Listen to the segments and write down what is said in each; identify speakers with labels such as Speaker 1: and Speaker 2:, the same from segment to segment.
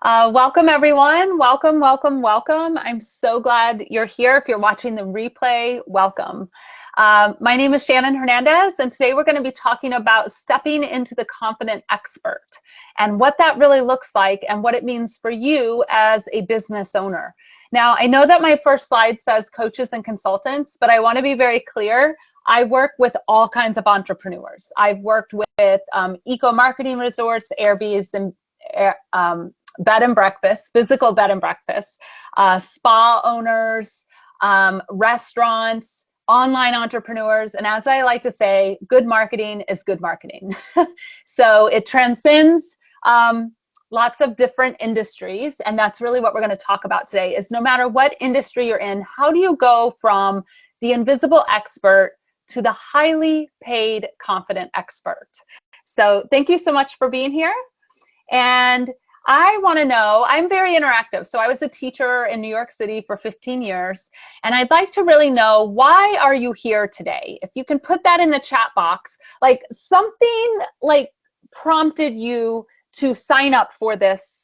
Speaker 1: Welcome everyone. Welcome, welcome, welcome. I'm so glad you're here. If you're watching the replay, welcome. My name is Shannon Hernandez, and today we're going to be talking about stepping into the confident expert and what that really looks like and what it means for you as a business owner. Now, I know that my first slide says coaches and consultants, but I want to be very clear. I work with all kinds of entrepreneurs. I've worked with eco-marketing resorts, Airbnbs, and bed and breakfast, physical bed and breakfast, spa owners, restaurants, online entrepreneurs, and as I like to say, good marketing is good marketing. So it transcends lots of different industries, and that's really what we're going to talk about today, is no matter what industry you're in, how do you go from the invisible expert to the highly paid confident expert? So thank you so much for being here. And I want to know, I'm very interactive. So I was a teacher in New York City for 15 years, and I'd like to really know, why are you here today? If you can put that in the chat box, like something like prompted you to sign up for this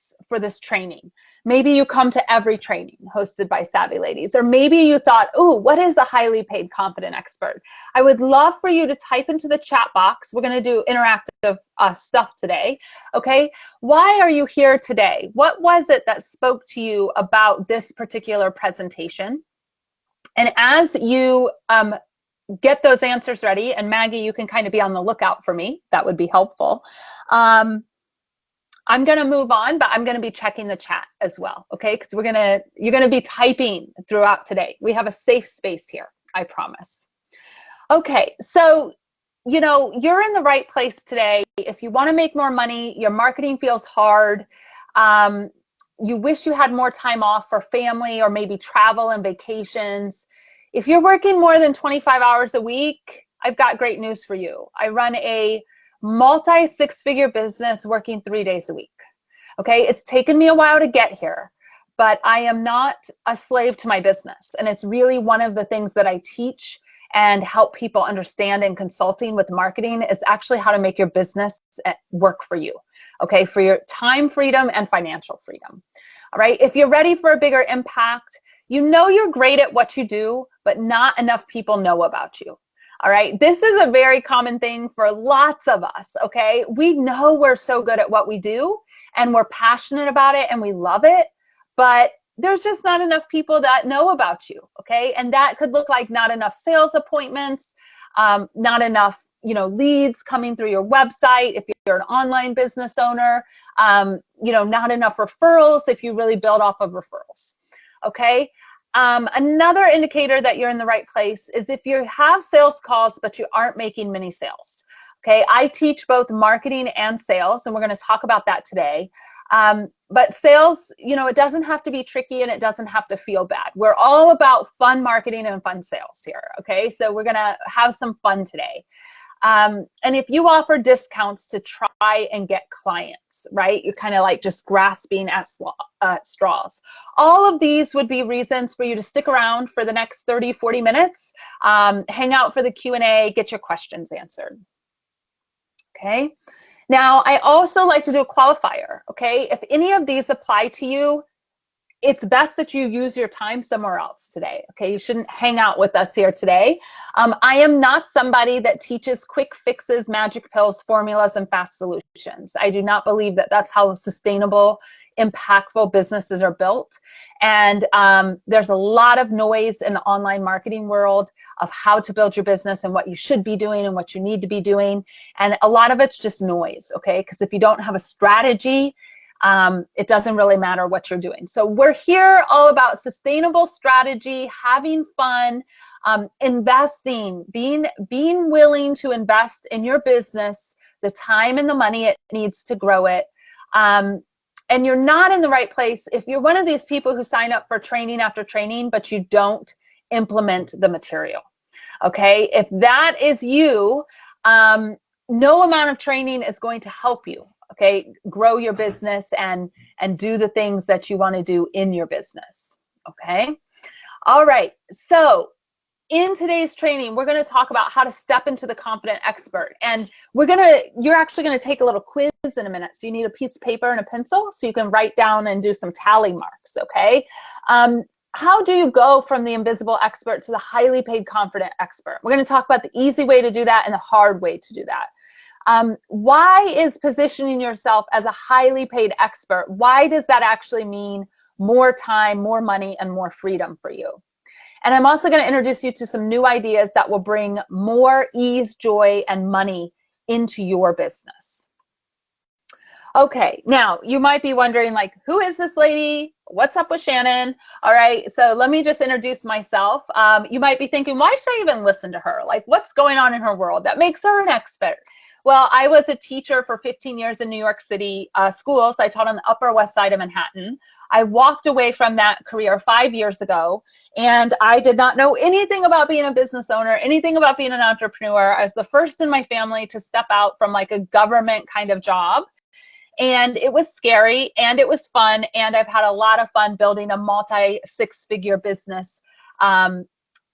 Speaker 1: training. Maybe you come to every training hosted by Savvy Ladies, or maybe you thought, oh, what is a highly paid confident expert? I would love for you to type into the chat box. We're going to do interactive stuff today. Okay, why are you here today? What was it that spoke to you about this particular presentation? And as you get those answers ready, and Maggie, you can kind of be on the lookout for me, that would be helpful. I'm going to move on, but I'm going to be checking the chat as well, okay? Because you're going to be typing throughout today. We have a safe space here, I promise. Okay, so, you know, you're in the right place today. If you want to make more money, your marketing feels hard, you wish you had more time off for family or maybe travel and vacations. If you're working more than 25 hours a week, I've got great news for you. I run a multi-six-figure business working 3 days a week. Okay, it's taken me a while to get here, but I am not a slave to my business. And it's really one of the things that I teach and help people understand in consulting with marketing, is actually how to make your business work for you. Okay, for your time freedom and financial freedom. All right, if you're ready for a bigger impact, you know you're great at what you do, but not enough people know about you. All right, this is a very common thing for lots of us, okay? We know we're so good at what we do, and we're passionate about it, and we love it, but there's just not enough people that know about you, okay? And that could look like not enough sales appointments, not enough, you know, leads coming through your website if you're an online business owner, you know, not enough referrals if you really build off of referrals, okay? Another indicator that you're in the right place is if you have sales calls, but you aren't making many sales. Okay, I teach both marketing and sales, and we're going to talk about that today. But sales, you know, it doesn't have to be tricky, and it doesn't have to feel bad. We're all about fun marketing and fun sales here. Okay, so we're going to have some fun today. And if you offer discounts to try and get clients, right? You're kind of like just grasping at straws. All of these would be reasons for you to stick around for the next 30, 40 minutes, hang out for the Q&A, get your questions answered. Okay. Now, I also like to do a qualifier. Okay. If any of these apply to you, it's best that you use your time somewhere else today. Okay, you shouldn't hang out with us here today. I am not somebody that teaches quick fixes, magic pills, formulas, and fast solutions. I do not believe that that's how sustainable, impactful businesses are built. And there's a lot of noise in the online marketing world of how to build your business and what you should be doing and what you need to be doing. And a lot of it's just noise, okay? Because if you don't have a strategy, it doesn't really matter what you're doing. So we're here all about sustainable strategy, having fun, investing, being willing to invest in your business, the time and the money it needs to grow it. And you're not in the right place if you're one of these people who sign up for training after training, but you don't implement the material. Okay, if that is you, no amount of training is going to help you. Okay, grow your business and do the things that you want to do in your business. Okay, all right. So in today's training, we're going to talk about how to step into the confident expert. And you're actually going to take a little quiz in a minute. So you need a piece of paper and a pencil so you can write down and do some tally marks, okay? How do you go from the invisible expert to the highly paid confident expert? We're going to talk about the easy way to do that and the hard way to do that. Why is positioning yourself as a highly paid expert? Why does that actually mean more time, more money, and more freedom for you? And I'm also going to introduce you to some new ideas that will bring more ease, joy, and money into your business. Okay, now you might be wondering, like, who is this lady? What's up with Shannon? All right, so let me just introduce myself. You might be thinking, why should I even listen to her? Like, what's going on in her world that makes her an expert? Well, I was a teacher for 15 years in New York City schools. I taught on the Upper West Side of Manhattan. I walked away from that career 5 years ago, and I did not know anything about being a business owner, anything about being an entrepreneur. I was the first in my family to step out from like a government kind of job. And it was scary and it was fun. And I've had a lot of fun building a multi-six-figure business,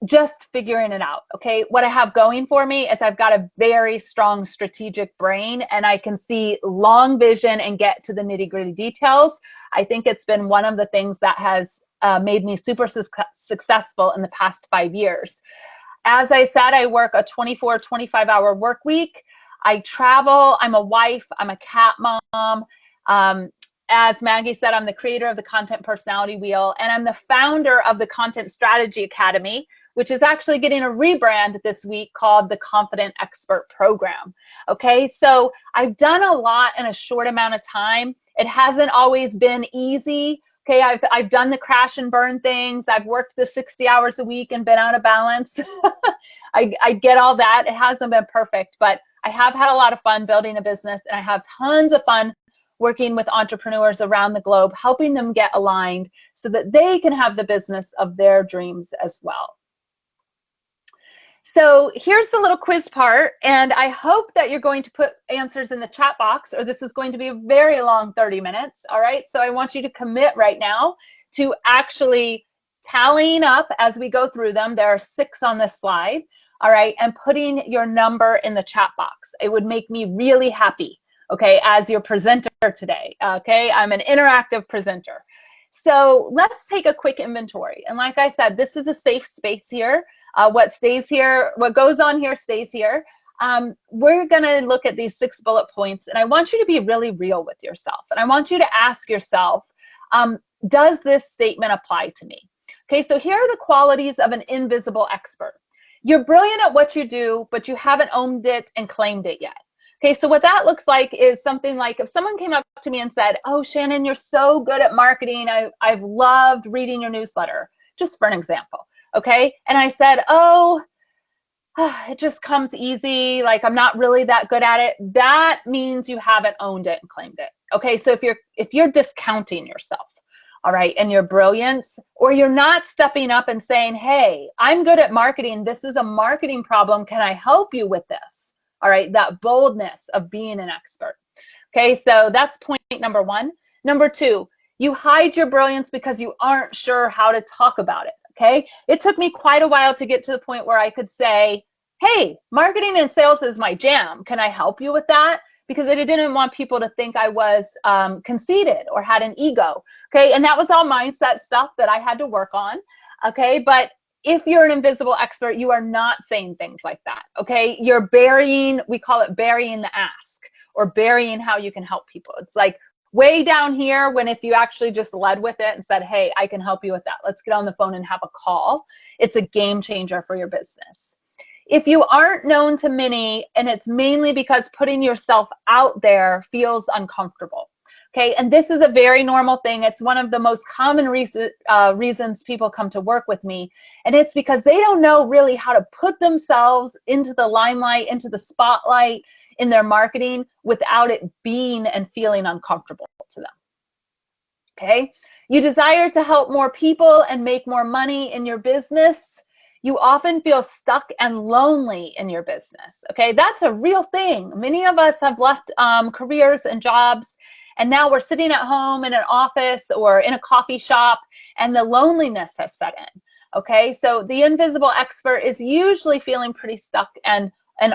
Speaker 1: just figuring it out. Okay, what I have going for me is I've got a very strong strategic brain, and I can see long vision and get to the nitty-gritty details. I think it's been one of the things that has made me super successful in the past 5 years. As I said, I work a 24, 25-hour work week. I travel. I'm a wife. I'm a cat mom. As Maggie said, I'm the creator of the Content Personality Wheel, and I'm the founder of the Content Strategy Academy, which is actually getting a rebrand this week called the Confident Expert Program. Okay, so I've done a lot in a short amount of time. It hasn't always been easy. Okay, I've done the crash and burn things. I've worked the 60 hours a week and been out of balance. I get all that. It hasn't been perfect, but I have had a lot of fun building a business, and I have tons of fun working with entrepreneurs around the globe, helping them get aligned so that they can have the business of their dreams as well. So here's the little quiz part, and I hope that you're going to put answers in the chat box, or this is going to be a very long 30 minutes, all right? So I want you to commit right now to actually tallying up as we go through them. There are 6 on this slide, all right, and putting your number in the chat box. It would make me really happy, okay, as your presenter today, okay? I'm an interactive presenter. So let's take a quick inventory. And like I said, this is a safe space here. What stays here, what goes on here stays here. We're gonna look at these 6 bullet points, and I want you to be really real with yourself. And I want you to ask yourself, does this statement apply to me? Okay, so here are the qualities of an invisible expert. You're brilliant at what you do, but you haven't owned it and claimed it yet. Okay, so what that looks like is something like if someone came up to me and said, oh, Shannon, you're so good at marketing. I've loved reading your newsletter, just for an example, okay? And I said, oh, it just comes easy. Like, I'm not really that good at it. That means you haven't owned it and claimed it. Okay, so if you're discounting yourself, all right, and your brilliance, or you're not stepping up and saying, hey, I'm good at marketing. This is a marketing problem. Can I help you with this? All right, that boldness of being an expert. Okay, so that's point number 1. Number 2, you hide your brilliance because you aren't sure how to talk about it. Okay, it took me quite a while to get to the point where I could say, hey, marketing and sales is my jam. Can I help you with that? Because I didn't want people to think I was conceited or had an ego. Okay, and that was all mindset stuff that I had to work on. Okay, but if you're an invisible expert, you are not saying things like that, okay? You're burying, we call it burying the ask, or burying how you can help people. It's like way down here when if you actually just led with it and said, hey, I can help you with that. Let's get on the phone and have a call. It's a game changer for your business. If you aren't known to many, and it's mainly because putting yourself out there feels uncomfortable. Okay, and this is a very normal thing. It's one of the most common reasons people come to work with me. And it's because they don't know really how to put themselves into the limelight, into the spotlight in their marketing without it being and feeling uncomfortable to them. Okay, you desire to help more people and make more money in your business. You often feel stuck and lonely in your business. Okay, that's a real thing. Many of us have left careers and jobs, and now we're sitting at home in an office or in a coffee shop, and the loneliness has set in. Okay, so the invisible expert is usually feeling pretty stuck and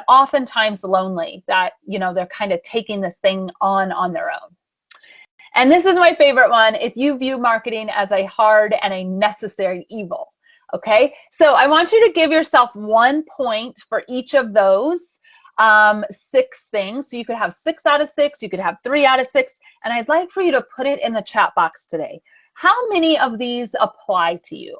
Speaker 1: oftentimes lonely, that, you know, they're kind of taking this thing on their own. And this is my favorite one: if you view marketing as a hard and a necessary evil. Okay, so I want you to give yourself 1 point for each of those 6 things. So you could have 6 out of 6, you could have 3 out of 6, and I'd like for you to put it in the chat box today. How many of these apply to you?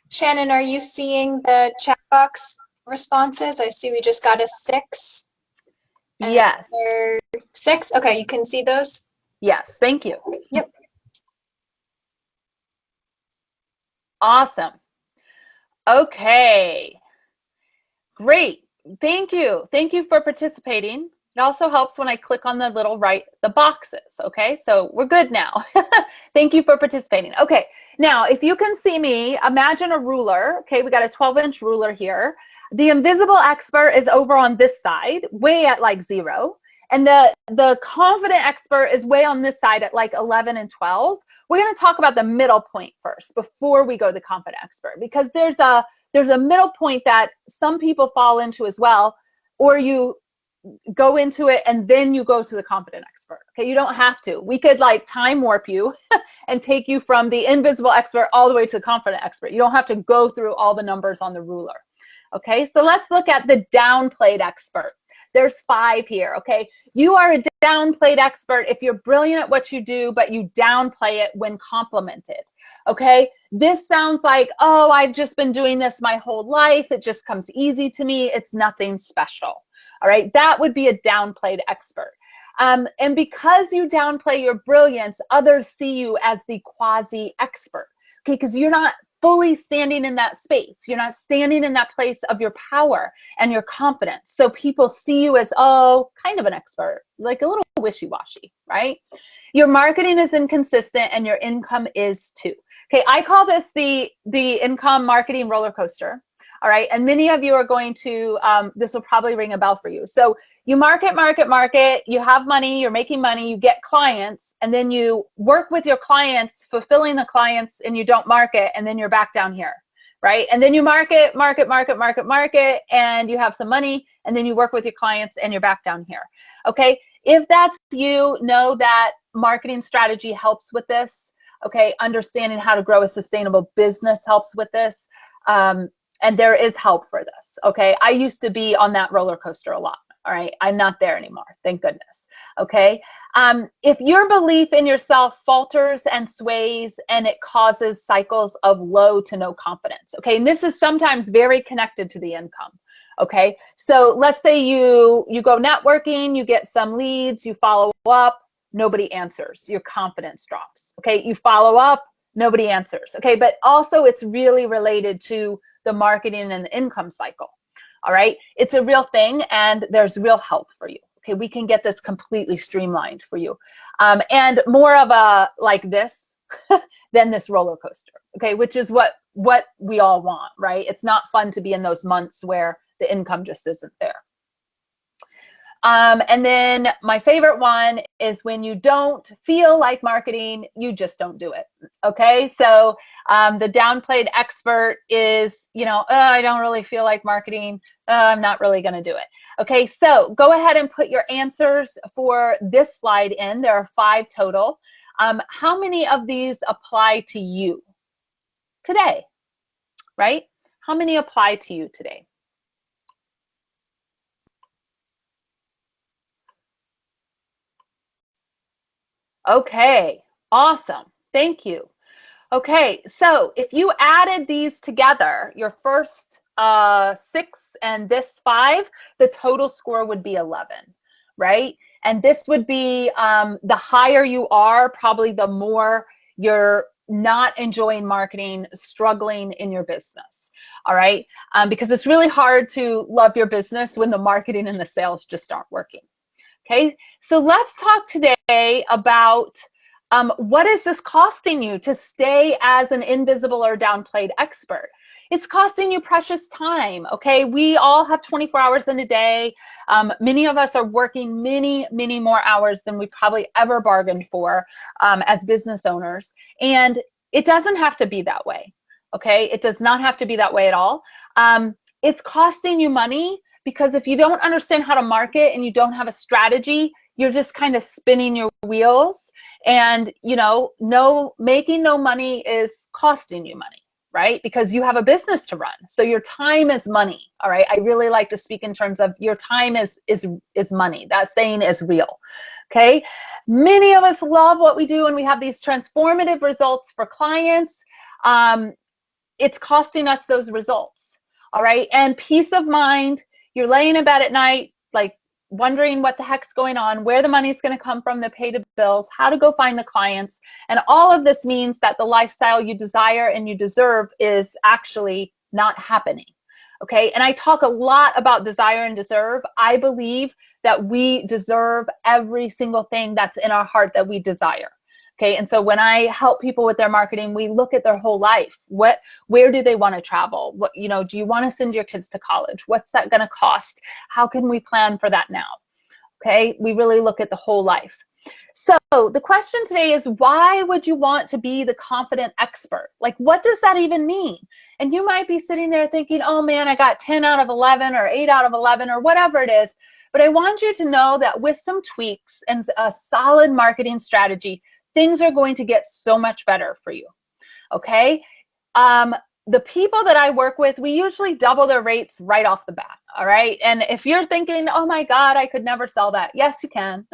Speaker 2: Shannon, are you seeing the chat box responses? I see we just got a 6.
Speaker 1: Yes.
Speaker 2: 6? Okay, you can see those?
Speaker 1: Yes, thank you.
Speaker 2: Yep.
Speaker 1: Awesome. Okay. Great. Thank you. Thank you for participating. It also helps when I click on the little the boxes. Okay, so we're good now. Thank you for participating. Okay, now if you can see me, imagine a ruler. Okay, we got a 12-inch ruler here. The invisible expert is over on this side, way at like 0. And the confident expert is way on this side at like 11 and 12. We're going to talk about the middle point first before we go to the confident expert, because there's a middle point that some people fall into as well, or you go into it and then you go to the confident expert. Okay, you don't have to. We could like time warp you and take you from the invisible expert all the way to the confident expert. You don't have to go through all the numbers on the ruler. Okay, so let's look at the downplayed expert. There's 5 here. Okay, you are a downplayed expert if you're brilliant at what you do, but you downplay it when complimented. Okay, this sounds like, oh, I've just been doing this my whole life. It just comes easy to me. It's nothing special. All right, that would be a downplayed expert. And because you downplay your brilliance, others see you as the quasi-expert. Okay, because you're not fully standing in that space. You're not standing in that place of your power and your confidence. So people see you as, oh, kind of an expert, like a little wishy-washy, right? Your marketing is inconsistent and your income is too. Okay, I call this the income marketing roller coaster. All right, and many of you are going to, this will probably ring a bell for you. So you market, you have money, you're making money, you get clients, and then you work with your clients, fulfilling the clients, and you don't market, and then you're back down here, right? And then you market, and you have some money, and then you work with your clients, and you're back down here, okay? If that's you, know that marketing strategy helps with this, okay? Understanding how to grow a sustainable business helps with this. And there is help for this, okay? I used to be on that roller coaster a lot, all right? I'm not there anymore, thank goodness, okay? If your belief in yourself falters and sways and it causes cycles of low to no confidence, okay? And this is sometimes very connected to the income, okay? So let's say you go networking, you get some leads, you follow up, nobody answers, your confidence drops, okay? You follow up, nobody answers, okay? But also it's really related to the marketing and the income cycle, all right? It's a real thing and there's real help for you, okay? We can get this completely streamlined for you. And more of a like this than this roller coaster, okay? Which is what we all want, right? It's not fun to be in those months where the income just isn't there. And then my favorite one is when you don't feel like marketing, you just don't do it. Okay, so the downplayed expert is, you know, I don't really feel like marketing. I'm not really going to do it. Okay, so go ahead and put your answers for this slide in. There are 5 total. How many of these apply to you today, right? How many apply to you today? Okay, awesome. Thank you. Okay, so if you added these together, your first 6 and this 5, the total score would be 11, right? And this would be the higher you are, probably the more you're not enjoying marketing, struggling in your business. All right, because it's really hard to love your business when the marketing and the sales just aren't working. Okay, so let's talk today about what is this costing you to stay as an invisible or downplayed expert? It's costing you precious time, okay? We all have 24 hours in a day. Many of us are working many, many more hours than we probably ever bargained for as business owners. And It doesn't have to be that way. Okay, it does not have to be that way at all. It's costing you money because if you don't understand how to market and you don't have a strategy, you're just kind of spinning your wheels, and you know, making no money is costing you money, right? Because you have a business to run. So your time is money. All right. I really like to speak in terms of your time is money. That saying is real. Okay. Many of us love what we do and we have these transformative results for clients. It's costing us those results. All right. And peace of mind, you're laying in bed at night, like wondering what the heck's going on, where the money's going to come from to pay the bills, how to go find the clients. And all of this means that the lifestyle you desire and you deserve is actually not happening. Okay. And I talk a lot about desire and deserve. I believe that we deserve every single thing that's in our heart that we desire. Okay. And so when I help people with their marketing, we look at their whole life. Where do they want to travel? What, you know, do you want to send your kids to college? What's that going to cost? How can we plan for that now? Okay. We really look at the whole life. So the question today is, why would you want to be the confident expert? Like, what does that even mean? And you might be sitting there thinking, oh man, I got 10 out of 11 or 8 out of 11 or whatever it is. But I want you to know that with some tweaks and a solid marketing strategy, things are going to get so much better for you. Okay. The people that I work with, we usually double their rates right off the bat. All right. And if you're thinking, oh my God, I could never sell that. Yes, you can.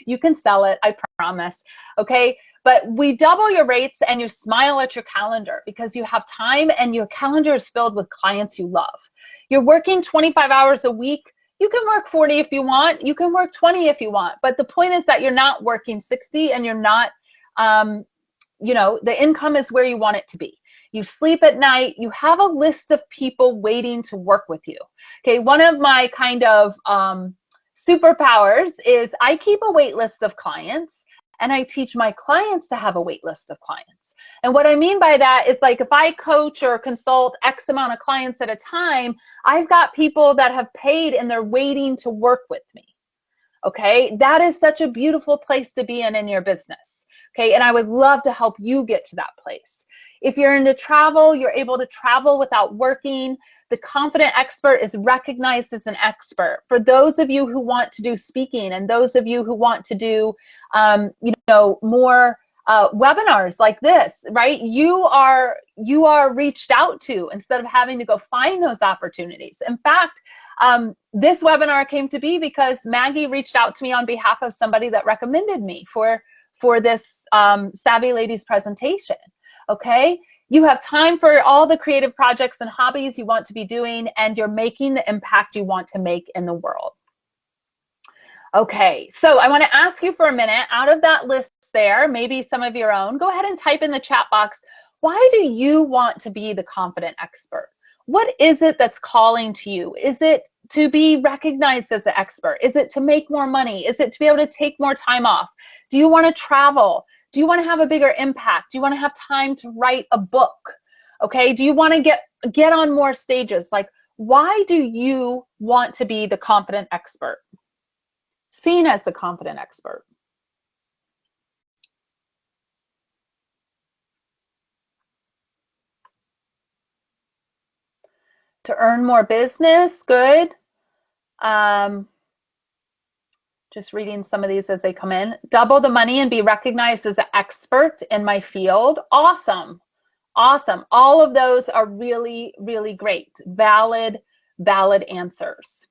Speaker 1: You can sell it. I promise. Okay. But we double your rates and you smile at your calendar because you have time and your calendar is filled with clients you love. You're working 25 hours a week. You can work 40 if you want. You can work 20 if you want. But the point is that you're not working 60 and you're not, you know, the income is where you want it to be. You sleep at night. You have a list of people waiting to work with you. Okay, one of my kind of superpowers is I keep a wait list of clients and I teach my clients to have a wait list of clients. And what I mean by that is, like, if I coach or consult X amount of clients at a time, I've got people that have paid and they're waiting to work with me. Okay, that is such a beautiful place to be in your business. Okay, and I would love to help you get to that place. If you're into travel, you're able to travel without working. The confident expert is recognized as an expert. For those of you who want to do speaking and those of you who want to do, you know, more webinars like this, right? You are reached out to instead of having to go find those opportunities. In fact, this webinar came to be because Maggie reached out to me on behalf of somebody that recommended me for this Savvy Ladies presentation. Okay, you have time for all the creative projects and hobbies you want to be doing, and you're making the impact you want to make in the world. Okay, so I want to ask you for a minute, out of that list there, maybe some of your own, go ahead and type in the chat box, why do you want to be the confident expert? What is it that's calling to you? Is it to be recognized as the expert? Is it to make more money? Is it to be able to take more time off? Do you want to travel? Do you want to have a bigger impact? Do you want to have time to write a book? Okay, do you want to get on more stages? Like, why do you want to be the confident expert? Seen as the confident expert. To earn more business, good. Just reading some of these as they come in. Double the money and be recognized as an expert in my field. Awesome. Awesome. All of those are really, really great. Valid answers.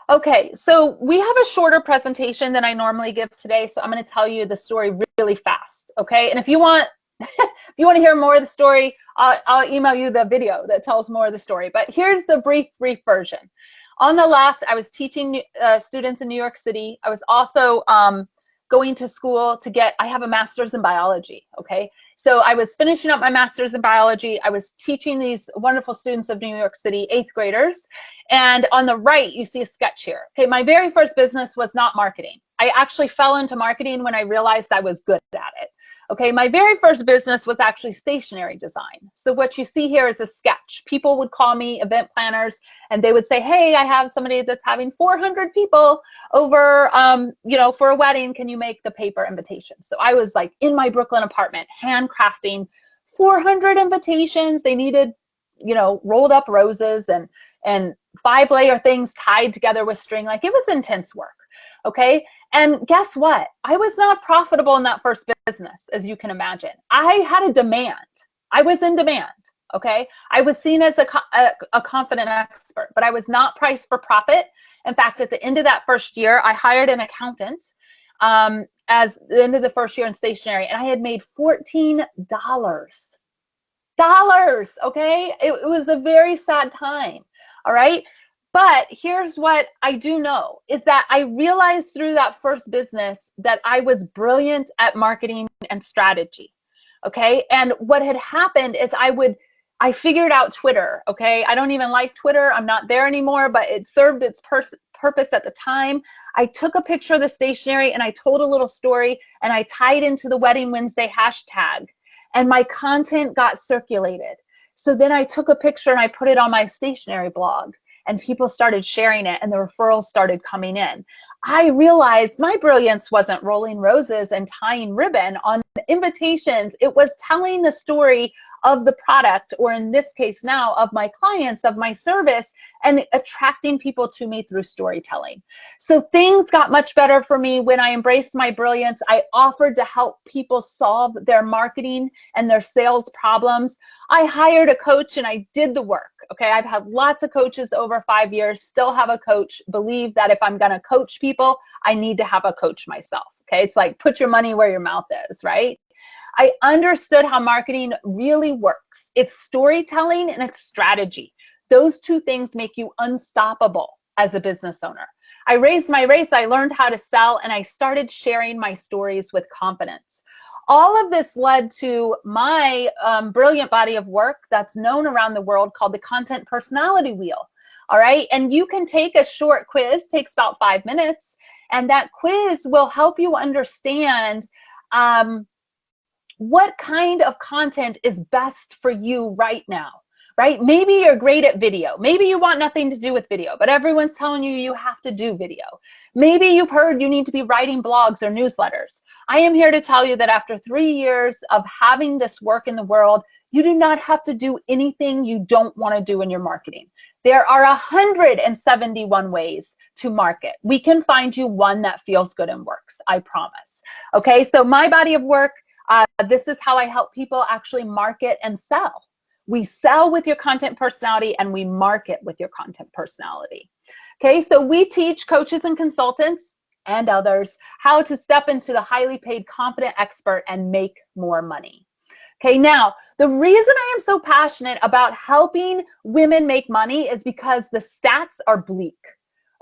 Speaker 1: Okay, so we have a shorter presentation than I normally give today, so I'm going to tell you the story really fast. Okay, and if you want if you want to hear more of the story, I'll email you the video that tells more of the story. But here's the brief version. On the left, I was teaching students in New York City. I was also going to school to get, I have a master's in biology, okay? So I was finishing up my master's in biology. I was teaching these wonderful students of New York City, 8th graders. And on the right, you see a sketch here. Okay, my very first business was not marketing. I actually fell into marketing when I realized I was good at it. Okay, my very first business was actually stationery design. So what you see here is a sketch. People would call me, event planners, and they would say, hey, I have somebody that's having 400 people over, for a wedding. Can you make the paper invitations? So I was like in my Brooklyn apartment, handcrafting 400 invitations. They needed, rolled up roses and 5-layer things tied together with string. Like, it was intense work. Okay. And guess what? I was not profitable in that first business, as you can imagine. I had a demand. I was in demand. Okay. I was seen as a confident expert, but I was not priced for profit. In fact, at the end of that first year, I hired an accountant as the end of the first year in stationery, and I had made $14. Okay. It was a very sad time. All right. But here's what I do know is that I realized through that first business that I was brilliant at marketing and strategy. Okay. And what had happened is I figured out Twitter. Okay. I don't even like Twitter. I'm not there anymore, but it served its purpose at the time. I took a picture of the stationery and I told a little story and I tied into the Wedding Wednesday hashtag, and my content got circulated. So then I took a picture and I put it on my stationery blog, and people started sharing it and the referrals started coming in. I realized my brilliance wasn't rolling roses and tying ribbon on invitations. It was telling the story of the product, or in this case now of my clients, of my service, and attracting people to me through storytelling. So things got much better for me when I embraced my brilliance. I offered to help people solve their marketing and their sales problems. I hired a coach and I did the work. Okay, I've had lots of coaches over 5 years, still have a coach, believe that if I'm going to coach people, I need to have a coach myself. Okay, it's like put your money where your mouth is, right? I understood how marketing really works. It's storytelling and it's strategy. Those two things make you unstoppable as a business owner. I raised my rates, I learned how to sell, and I started sharing my stories with confidence. All of this led to my brilliant body of work that's known around the world called the Content Personality Wheel. All right. And you can take a short quiz, takes about 5 minutes. And that quiz will help you understand what kind of content is best for you right now. Right? Maybe you're great at video. Maybe you want nothing to do with video, but everyone's telling you you have to do video. Maybe you've heard you need to be writing blogs or newsletters. I am here to tell you that after 3 years of having this work in the world, you do not have to do anything you don't want to do in your marketing. There are 171 ways to market. We can find you one that feels good and works, I promise. Okay, so my body of work, this is how I help people actually market and sell. We sell with your content personality and we market with your content personality. Okay, so we teach coaches and consultants and others how to step into the highly paid confident expert and make more money. Okay, now the reason I am so passionate about helping women make money is because the stats are bleak.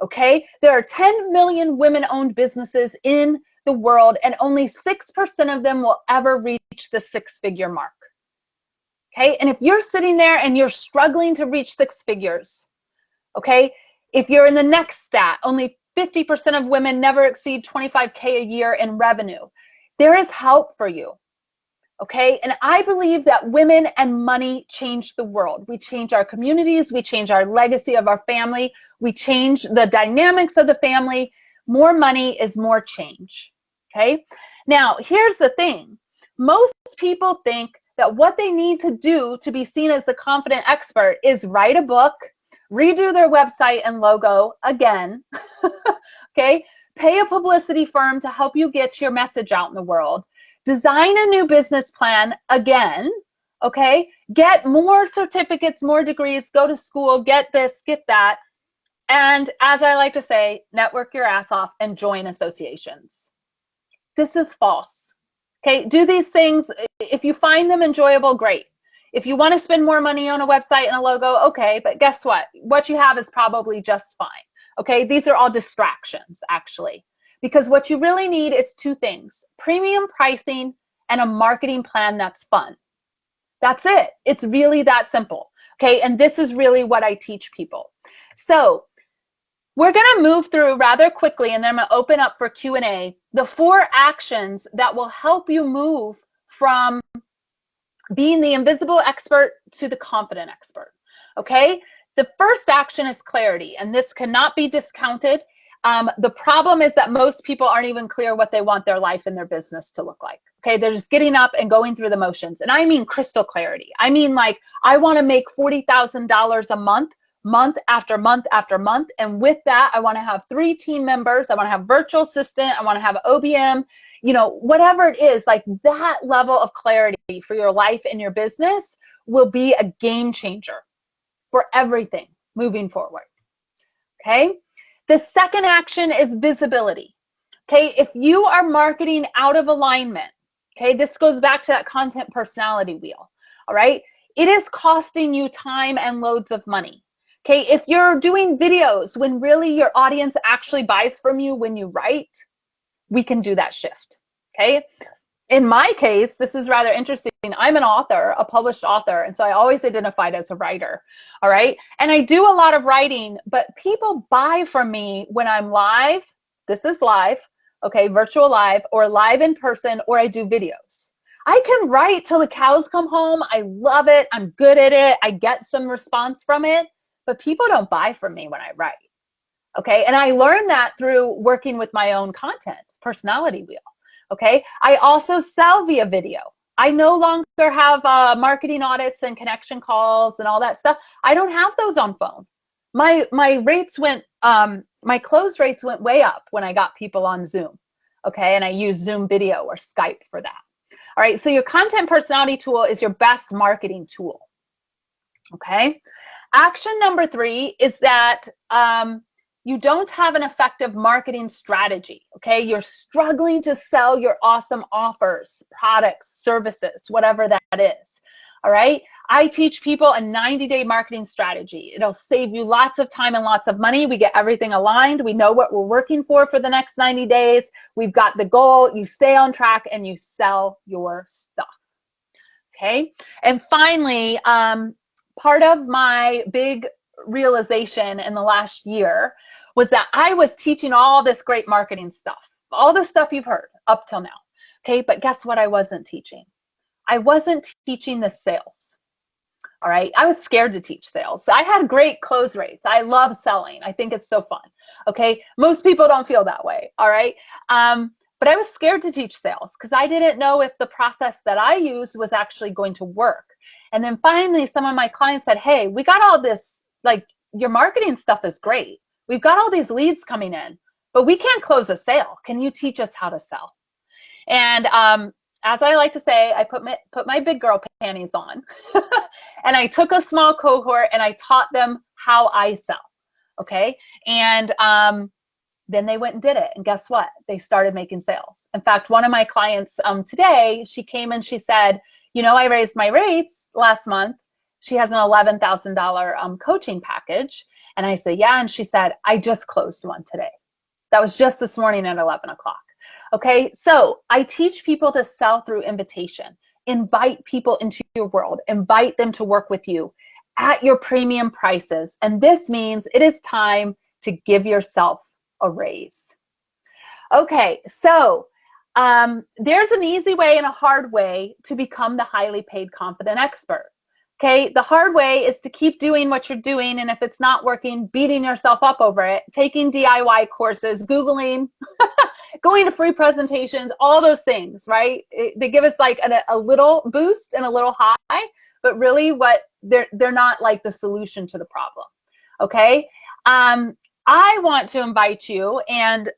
Speaker 1: Okay, there are 10 million women-owned businesses in the world and only 6% of them will ever reach the 6-figure mark. Okay, and if you're sitting there and you're struggling to reach 6 figures, okay, if you're in the next stat, only 50% of women never exceed 25K a year in revenue, there is help for you. Okay, and I believe that women and money change the world. We change our communities, we change our legacy of our family, we change the dynamics of the family. More money is more change. Okay, now here's the thing. Most people think that what they need to do to be seen as the confident expert is write a book, redo their website and logo again, okay, pay a publicity firm to help you get your message out in the world, design a new business plan again, okay, get more certificates, more degrees, go to school, get this, get that, and as I like to say, network your ass off and join associations. This is false. Okay, do these things. If you find them enjoyable, great. If you want to spend more money on a website and a logo, okay, but guess what? What you have is probably just fine. Okay, these are all distractions, actually, because what you really need is 2 things: premium pricing and a marketing plan that's fun. That's it. It's really that simple. Okay, and this is really what I teach people. So we're going to move through rather quickly, and then I'm going to open up for Q&A, the 4 actions that will help you move from being the invisible expert to the confident expert. Okay, the first action is clarity, and this cannot be discounted. The problem is that most people aren't even clear what they want their life and their business to look like. Okay, they're just getting up and going through the motions. And I mean crystal clarity. I mean, like, I want to make $40,000 a month, month after month after month. And with that, I want to have 3 team members. I want to have virtual assistant. I want to have OBM, you know, whatever it is, like that level of clarity for your life and your business will be a game changer for everything moving forward. Okay. The second action is visibility. Okay. If you are marketing out of alignment, okay, this goes back to that content personality wheel. All right. It is costing you time and loads of money. Okay. If you're doing videos when really your audience actually buys from you when you write, we can do that shift. Okay. In my case, this is rather interesting. I'm an author, a published author, and so I always identified as a writer. All right. And I do a lot of writing, but people buy from me when I'm live. This is live, okay, virtual live, or live in person, or I do videos. I can write till the cows come home. I love it. I'm good at it. I get some response from it, but people don't buy from me when I write. Okay. And I learned that through working with my own content personality wheel. Okay. I also sell via video. I no longer have marketing audits and connection calls and all that stuff. I don't have those on phone. My rates went, my close rates went way up when I got people on Zoom. Okay. And I use Zoom video or Skype for that. All right. So your content personality tool is your best marketing tool. Okay. Action number 3 is that you don't have an effective marketing strategy. Okay. You're struggling to sell your awesome offers, products, services, whatever that is. All right. I teach people a 90-day marketing strategy. It'll save you lots of time and lots of money. We get everything aligned. We know what we're working for the next 90 days. We've got the goal. You stay on track and you sell your stuff. Okay. And finally, part of my big realization in the last year was that I was teaching all this great marketing stuff, all the stuff you've heard up till now. Okay. But guess what I wasn't teaching? I wasn't teaching the sales. All right. I was scared to teach sales. I had great close rates. I love selling. I think it's so fun. Okay. Most people don't feel that way. All right. But I was scared to teach sales because I didn't know if the process that I used was actually going to work. And then finally, some of my clients said, hey, we got all this, like, your marketing stuff is great. We've got all these leads coming in, but we can't close a sale. Can you teach us how to sell? And as I like to say, I put my big girl panties on and I took a small cohort and I taught them how I sell. Okay. And then they went and did it. And guess what? They started making sales. In fact, one of my clients today, she came and she said, you know, I raised my rates last month. She has an $11,000 coaching package. And I said, yeah. And she said, I just closed one today. That was just this morning at 11 o'clock. Okay. So I teach people to sell through invitation. Invite people into your world. Invite them to work with you at your premium prices. And this means it is time to give yourself a raise. Okay. So there's an easy way and a hard way to become the highly paid confident expert. Okay, the hard way is to keep doing what you're doing, and if it's not working, beating yourself up over it, taking DIY courses, Googling, going to free presentations, all those things, right? They give us like a little boost and a little high, but really what they're not like the solution to the problem. Okay, I want to invite you, and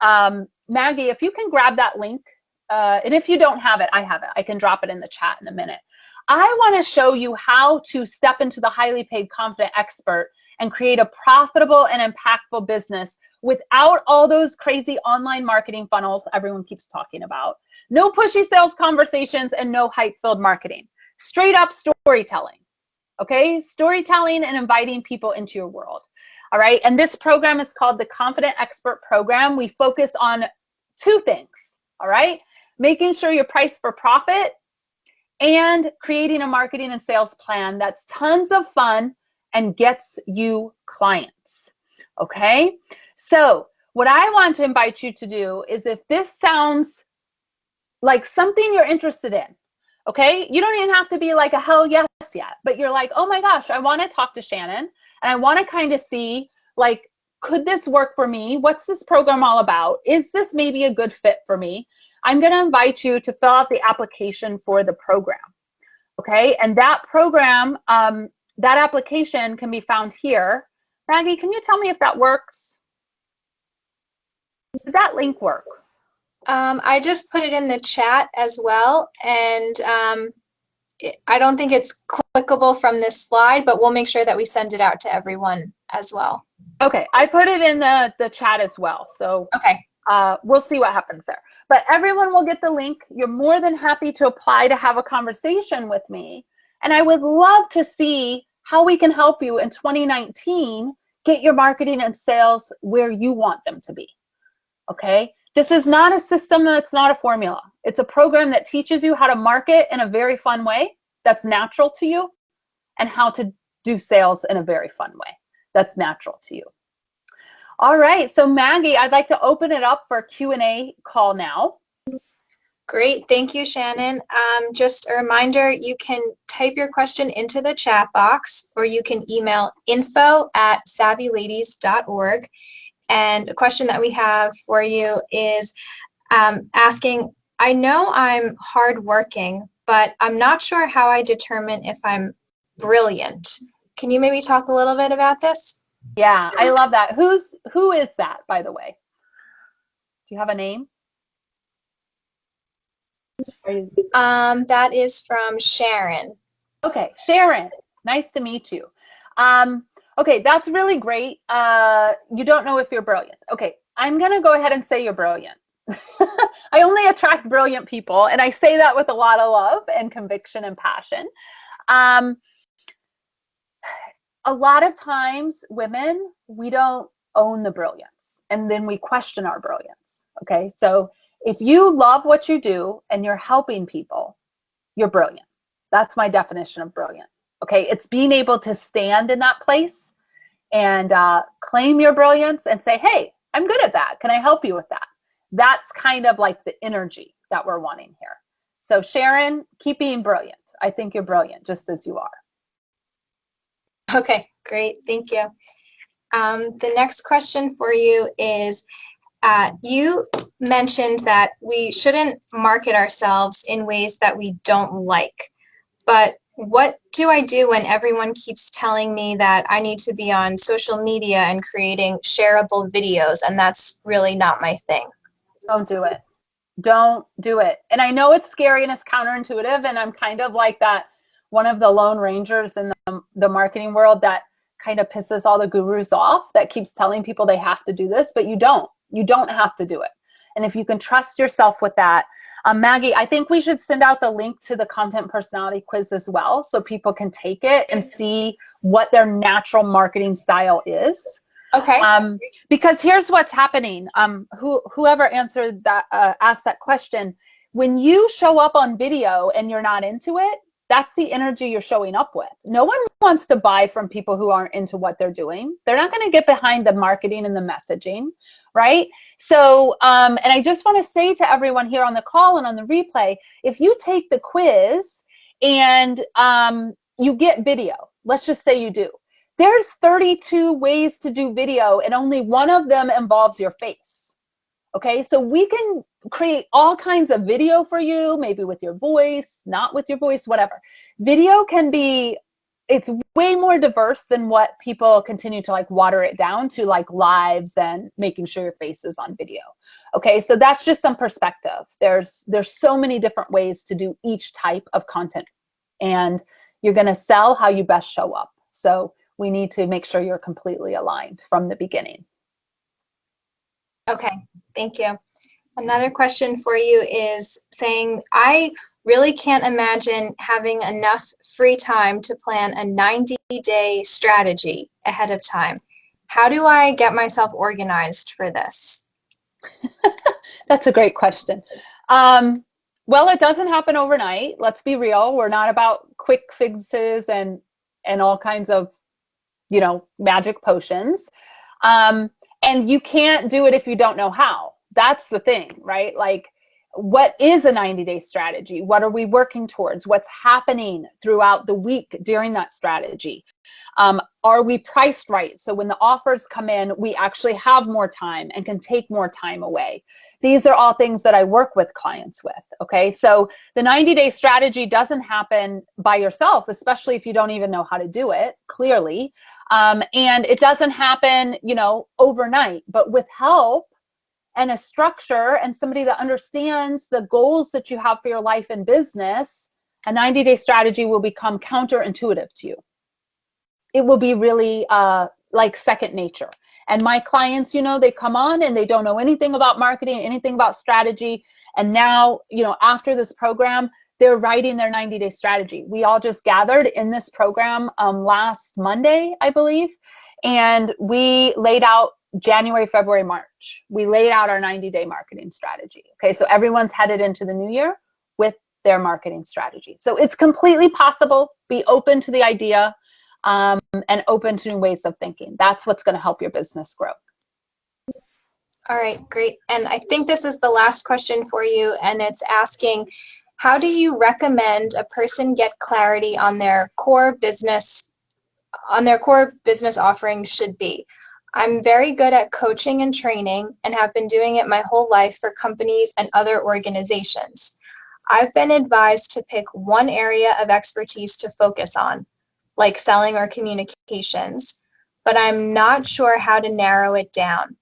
Speaker 1: Maggie, if you can grab that link, and if you don't have it, I have it. I can drop it in the chat in a minute. I want to show you how to step into the highly paid confident expert and create a profitable and impactful business without all those crazy online marketing funnels everyone keeps talking about. No pushy sales conversations and no hype-filled marketing. Straight up storytelling. Okay? Storytelling and inviting people into your world. All right? And this program is called the Confident Expert Program. We focus on 2 things. All right? Making sure you're priced for profit and creating a marketing and sales plan that's tons of fun and gets you clients. Okay? So what I want to invite you to do is, if this sounds like something you're interested in, Okay, you don't even have to be like a hell yes yet, but you're like, oh my gosh, I want to talk to Shannon and I want to kind of see, like, could this work for me? What's this program all about? Is this maybe a good fit for me? I'm going to invite you to fill out the application for the program. Okay, and that program, that application can be found here. Maggie, can you tell me if that works? Does that link work?
Speaker 2: I just put it in the chat as well, and I don't think it's clickable from this slide, but we'll make sure that we send it out to everyone as well.
Speaker 1: Okay, I put it in the chat as well, so
Speaker 2: okay.
Speaker 1: We'll see what happens there. But everyone will get the link. You're more than happy to apply to have a conversation with me, and I would love to see how we can help you in 2019 get your marketing and sales where you want them to be. Okay, this is not a system, it's not a formula. It's a program that teaches you how to market in a very fun way that's natural to you, and how to do sales in a very fun way that's natural to you. All right, so Maggie, I'd like to open it up for a Q&A call now.
Speaker 2: Great, thank you, Shannon. Just a reminder, you can type your question into the chat box, or you can email info@savvyladies.org. And a question that we have for you is asking, I know I'm hardworking, but I'm not sure how I determine if I'm brilliant. Can you maybe talk a little bit about this?
Speaker 1: Yeah, I love that. Who is that, by the way? Do you have a name?
Speaker 2: That is from Sharon.
Speaker 1: Okay, Sharon, nice to meet you. Okay, that's really great. You don't know if you're brilliant. Okay, I'm gonna go ahead and say you're brilliant. I only attract brilliant people, and I say that with a lot of love and conviction and passion. A lot of times, women, we don't own the brilliance, and then we question our brilliance. Okay, so if you love what you do and you're helping people, you're brilliant. That's my definition of brilliant. Okay, it's being able to stand in that place and claim your brilliance and say, hey, I'm good at that. Can I help you with that? That's kind of like the energy that we're wanting here. So Sharon, keep being brilliant. I think you're brilliant just as you are.
Speaker 2: Okay, great, thank you. The next question for you is, you mentioned that we shouldn't market ourselves in ways that we don't like, but what do I do when everyone keeps telling me that I need to be on social media and creating shareable videos, and that's really not my thing?
Speaker 1: Don't do it. Don't do it. And I know it's scary and it's counterintuitive, and I'm kind of like that, one of the lone rangers in the marketing world that kind of pisses all the gurus off, that keeps telling people they have to do this, but you don't have to do it. And if you can trust yourself with that, Maggie, I think we should send out the link to the content personality quiz as well, so people can take it and see what their natural marketing style is.
Speaker 2: Okay.
Speaker 1: Because here's what's happening. Whoever answered that, asked that question, when you show up on video and you're not into it, that's the energy you're showing up with. No one wants to buy from people who aren't into what they're doing. They're not going to get behind the marketing and the messaging, right? So, and I just want to say to everyone here on the call and on the replay, if you take the quiz and you get video, let's just say you do, there's 32 ways to do video, and only one of them involves your face. Okay, so we can create all kinds of video for you, maybe with your voice, not with your voice, whatever. Video can be, it's way more diverse than what people continue to like water it down to, like lives and making sure your face is on video. Okay, so that's just some perspective. There's so many different ways to do each type of content, and you're gonna sell how you best show up. So we need to make sure you're completely aligned from the beginning.
Speaker 2: Okay, thank you. Another question for you is saying, I really can't imagine having enough free time to plan a 90-day strategy ahead of time. How do I get myself organized for this?
Speaker 1: That's a great question. Well, it doesn't happen overnight. Let's be real. We're not about quick fixes and all kinds of, you know, magic potions. And you can't do it if you don't know how. That's the thing, right? Like, what is a 90-day strategy? What are we working towards? What's happening throughout the week during that strategy? Are we priced right? So when the offers come in, we actually have more time and can take more time away. These are all things that I work with clients with, okay? So the 90-day strategy doesn't happen by yourself, especially if you don't even know how to do it, clearly. And it doesn't happen, you know, overnight, but with help and a structure and somebody that understands the goals that you have for your life and business, a 90-day strategy will become counterintuitive to you. It will be really like second nature. And my clients, you know, they come on and they don't know anything about marketing, anything about strategy. And now, you know, after this program, they're writing their 90-day strategy. We all just gathered in this program last Monday, I believe, and we laid out January, February, March. We laid out our 90-day marketing strategy. Okay, so everyone's headed into the new year with their marketing strategy. So it's completely possible. Be open to the idea and open to new ways of thinking. That's what's going to help your business grow.
Speaker 2: All right, great. And I think this is the last question for you, and it's asking, how do you recommend a person get clarity on their core business offering should be? I'm very good at coaching and training and have been doing it my whole life for companies and other organizations. I've been advised to pick one area of expertise to focus on, like selling or communications, but I'm not sure how to narrow it down.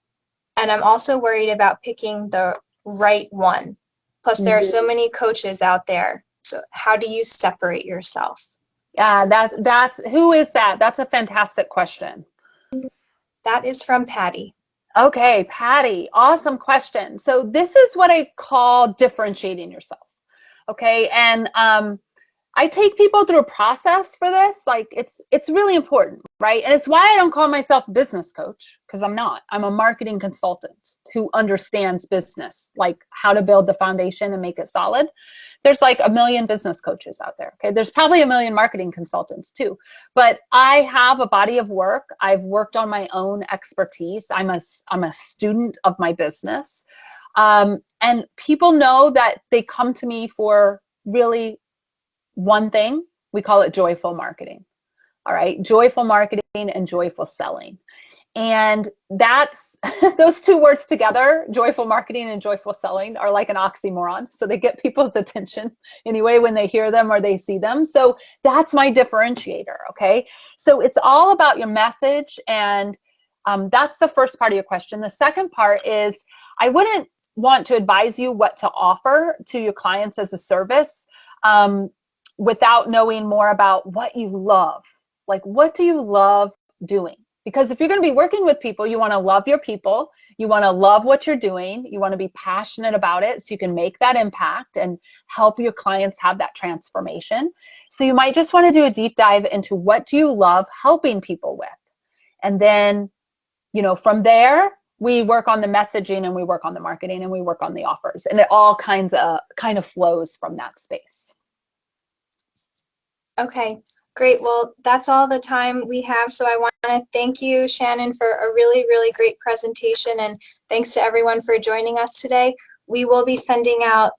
Speaker 2: And I'm also worried about picking the right one. Plus, there are so many coaches out there. So how do you separate yourself?
Speaker 1: Yeah, that's who is that? That's a fantastic question.
Speaker 2: That is from Patty.
Speaker 1: Okay, Patty, awesome question. So this is what I call differentiating yourself. Okay, and I take people through a process for this. Like it's really important, right? And it's why I don't call myself a business coach, because I'm not. I'm a marketing consultant who understands business, like how to build the foundation and make it solid. There's like a million business coaches out there. Okay, there's probably a million marketing consultants too. But I have a body of work. I've worked on my own expertise. I'm a student of my business, and people know that they come to me for really one thing. We call it joyful marketing. All right, joyful marketing and joyful selling. And that's those two words together, joyful marketing and joyful selling, are like an oxymoron. So they get people's attention anyway when they hear them or they see them. So that's my differentiator, okay? So it's all about your message, and that's the first part of your question. The second part is, I wouldn't want to advise you what to offer to your clients as a service without knowing more about what you love. Like, what do you love doing? Because if you're going to be working with people, you want to love your people, you want to love what you're doing, you want to be passionate about it so you can make that impact and help your clients have that transformation. So you might just want to do a deep dive into what do you love helping people with. And then, you know, from there, we work on the messaging and we work on the marketing and we work on the offers, and it all kind of flows from that space.
Speaker 2: Okay, great. Well, that's all the time we have. So I want to thank you, Shannon, for a really, really great presentation. And thanks to everyone for joining us today. We will be sending out,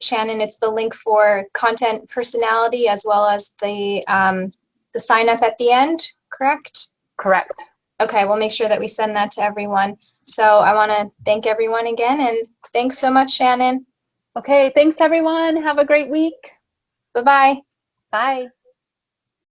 Speaker 2: Shannon, it's the link for content personality as well as the sign up at the end, correct?
Speaker 1: Correct.
Speaker 2: Okay, we'll make sure that we send that to everyone. So I want to thank everyone again. And thanks so much, Shannon.
Speaker 1: Okay, thanks everyone. Have a great week.
Speaker 2: Bye-bye.
Speaker 1: Bye.